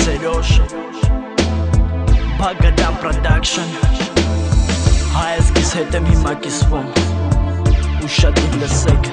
Serosh Bagadan Production Հայաց կիս հետ եմ հիմա կիսվում ու շատ իմ լսեք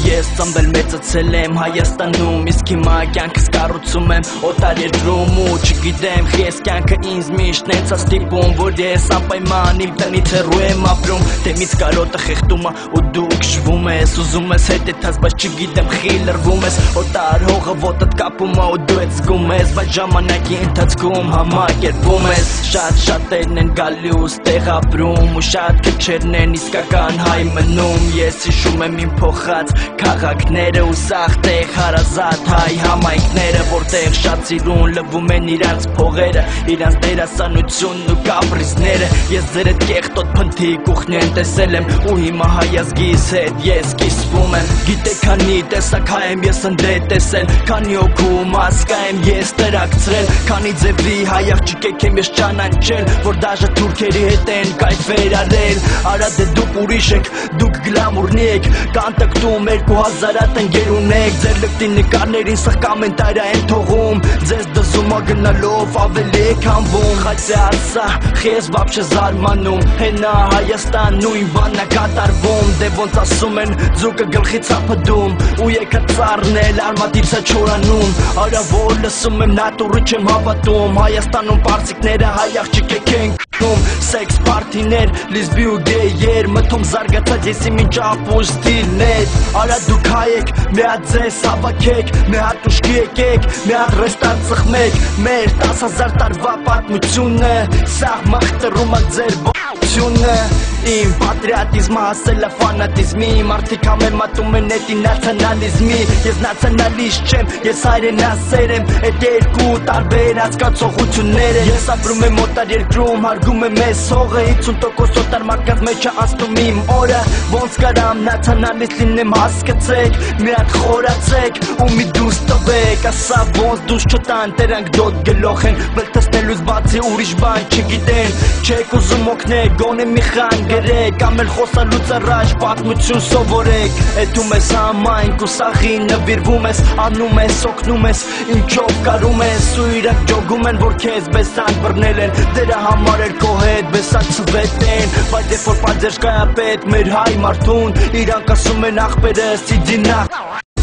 Ես ծնվել մեծացել եմ Հայաստանում Իսկ հիմա կյանքս կառուցում եմ օտար երկրում ու չգիտեմ Ես կյանքը ինձ միշտ նենց ա ստիպում Որ ես անպայման իմ տնից հեռու եմ ապրում Դեմից կարոտը խեղդում ա ու դու քշվում ես Ուզում ես հետեթաս բայց չգիտեմ խի լրվում ես Օտար հողը ոտդ կապում ա ու դու ես զգում ես Բայց ժամանակի ընթացքում համակերպում ես Շատ շատերն են գալուս տեղ ապրում Ու շատ քչերն են իսկական հայ մնում Ես հիշում եմ իմ փոխած Քաղաքները ու սաղտեղ հարազատ հայ համայնքները Որտեղ շատ սիրուն լվում են իրանց փողերը Իրանց դերասանությունն ու կապրիզները Ես ձերդ կեղտոտ փնթիկ ուխնեն տեսել եմ Ու հիմա հայազգիս հետ ես կիսվում եմ Գիտեք քանի տեսակ հայ եմ ես ընդետ տեսել Քանի օգու մասկա եմ ես տրակցրել Քանի ձևի հայ աղջիկեք եմ ես ճանաչել Որ դաժե թուրքերի հետ են կայֆեր արել Արա դե դուք ուրիշ եք, դուք գլամուրնի եք Կանտակտում 2000 ընկերուն եք Ձեր լկտի նկարներին սխ կամենտարյա են թողում Ձեզ դզում ա գնալով ավելի եք անվում Խայցե ասա, խես վապշե զարմանում Հենա Հայաստան նույն բանն ա կատարվում Դե ոնց ասում են ձուկը գլխից ա փդում Ու եկա ծառնել արմատից ա չորանում Արա որ լսում եմ նատուրի չեմ հավատում Հայաստանում պարսիկները հայ աղջիկեք են կնում Սեքս պարթիներ, լիզբի ու գեյեր Մթում զարգացած ես իմ ինչ ապուր ստիլներ Արա դուք հայ եք, մի հատ ձեզ հավաքեք Մի հատ ուշքի եկեք, մի հատ ռեստան ծխմեք Մեր 10,000 տարվա պատմությունը Սաղ մաղտրում ա ձեր բողությունը Իմ պատրիատիզմը հասել ա ֆանատիզմի Մարդիկ համեմատում են էտի նացիոնալիզմի Ես նացիոնալիստ չեմ, ես հայրենասեր եմ Էդ երկու տարբեր հասկացողությունները Ես ապրում եմ օտար երկրում, հարգում եմ ես հողը 50% օտար մարդկանց մեջ ա անցնում իմ օրը Ոնց կարամ նացիոնալիստ լինեմ հասկացեք Մի հատ խորացեք ու մի դուս տվեք Ասա ոնց դուս չտան, տերանք դոտ գլոխ են Վլտեսնելուց բացի ուրիշ բան չգիտեն Չեք ուզում օգնեք, գոնե մի խան գրեք Ամել խոսալուց առաջ պատմություն սովորեք Էդում ես համայնք ու սաղի նվիրվում ես Անում ես, օգնում ես, ինչով կարում ես Ու իրանք ջոգում են, որ քեզ բեսանք բռնել են Դերա համար էր քո հետ բեսանք ծվետ են Բայց երբ որ պատժերժկայապետ մեր հայ մարդուն Իրանք ասում են աղբերս իդինա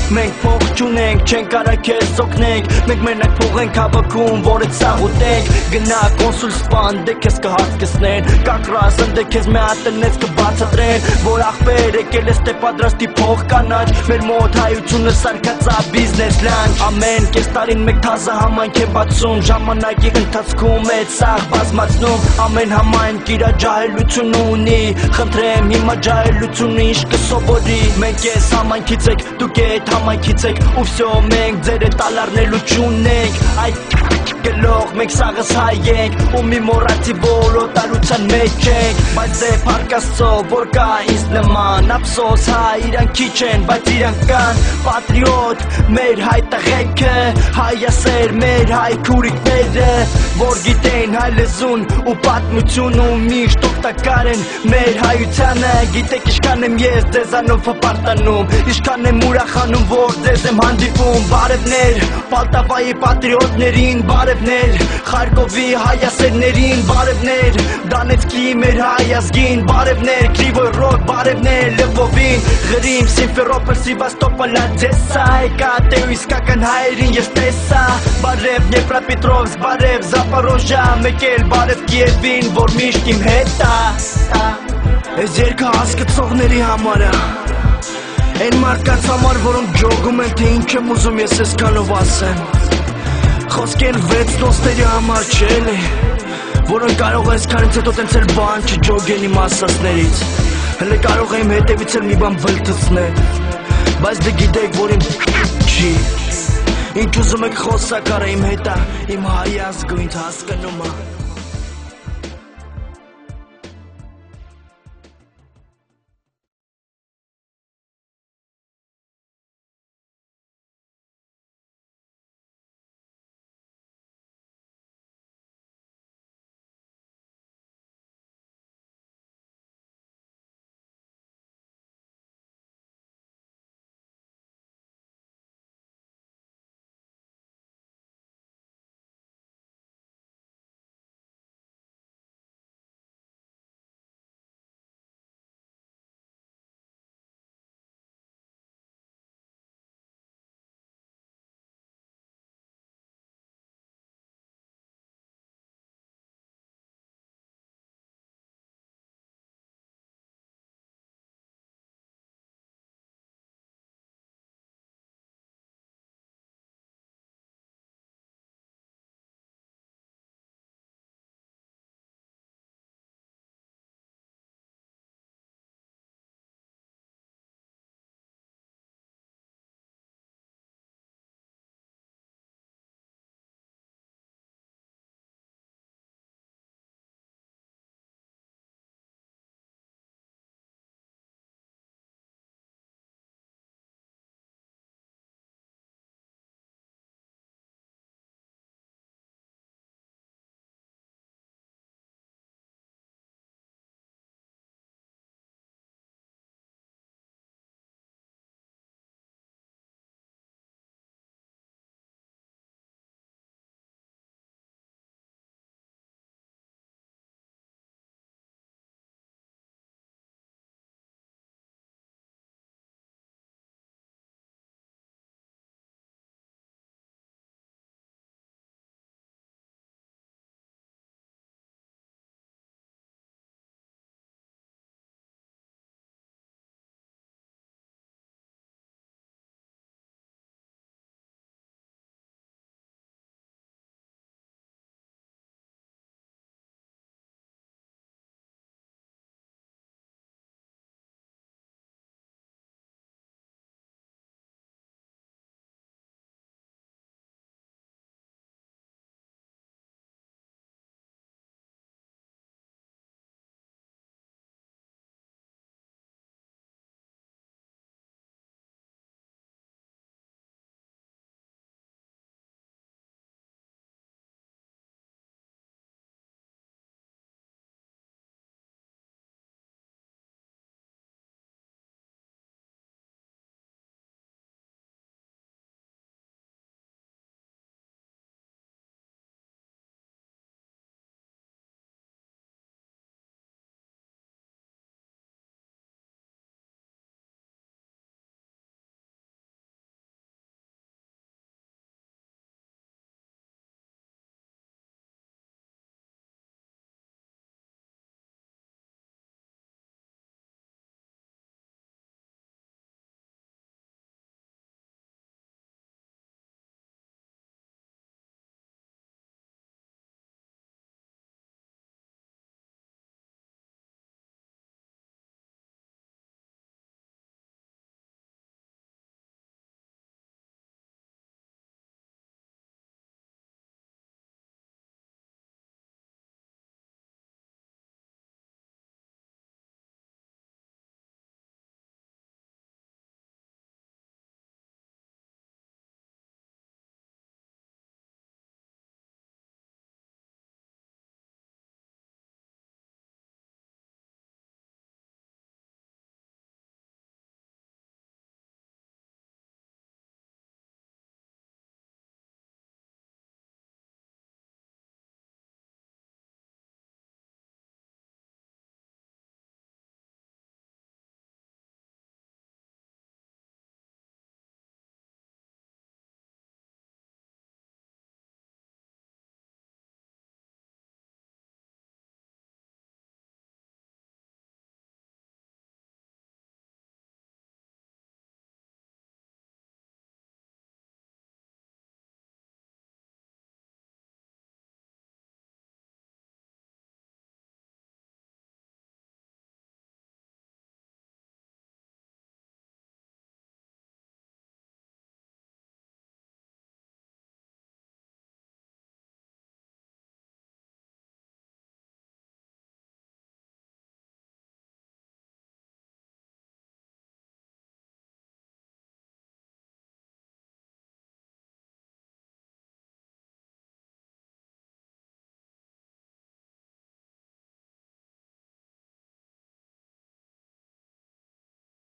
Մենք փող չունենք, չենք արա քեզ օգնենք Մենք մենակ փող ենք հավաքում, որ էդ սաղուտենք Գնա կոնսուլ սպան, դե քեզ կհատկսնեն Կակրասն, դե քեզ մի հատ տնեց կբացատրեն Որ աղբեր եկել ես տե պատրաստի փող կանաչ Մեր մոտ հայությունը սարկած ա բիզնես լանչ Ամեն կես տարին մեկ թազը համայնք է բացում Ժամանակի ընթացքում էդ սաղ բազմացնում Ամեն համայնք իրա ջահելություն ունի Խնդրեմ հիմա ջահելությունը ինչ կսովորի Մենք ես համայնքից եք, դուք էդ համայնքից եք ու վсё մենք ձեր է տալարնելու չունենք Այդ գլող մենք սաղս հայ ենք ու մի մորացի որ օտարության մեջ ենք Բայց դե պարկաստո որ կա ինձ նման Ափսոս հայ իրանք քիչ են բայց իրանք կան Պատրիոտ մեր հայ տղեկը Հայասեր մեր հայ քուրիկները Որ գիտեն հայ լեզուն ու պատմություն ու միշտ օգտակար են մեր հայությանը Գիտեք ինչքան եմ ես ձեզանով հպարտանում Ինչքան եմ ուրախանում որ ձեզ եմ հանդիպում Բարևներ Պալտավայի պատրիոտներին Բարևներ Խարկովի հայասերներին Բարևներ Դանեցկի մեր հայազգին Բարևներ Կրիվոյ ռոդ Բարևներ Լվովին Գրիմ Սիմֆերոպոլ Սիվաստոպոլ Ադեսա Եկատե ու իսկական հայերին ես տեսա Բարև Դնեպրոպետրովսկ Բարև Զապորոժիա Մեկ էլ բարև Կիևին որ միշտ իմ հետ ա Այս երգը հասկացողների համար ա Այն մարդկանց համար, որոնք ջոգում են, թե ինչ եմ ուզում ես այսքանով ասեմ Խոսքեր 6 դոստերի համար չէ էլի Որոնք կարող այսքանից հետո տենց էլ բան չջոգեն իմ ասածներից Հələ կարող եմ հետևից էլ մի բան վլթցնել Բայց դե գիտեք, որ իմ չի Ինչ ուզում եք խոսակ արա իմ հետ ա Իմ հայ ազգը ինձ հասկանում ա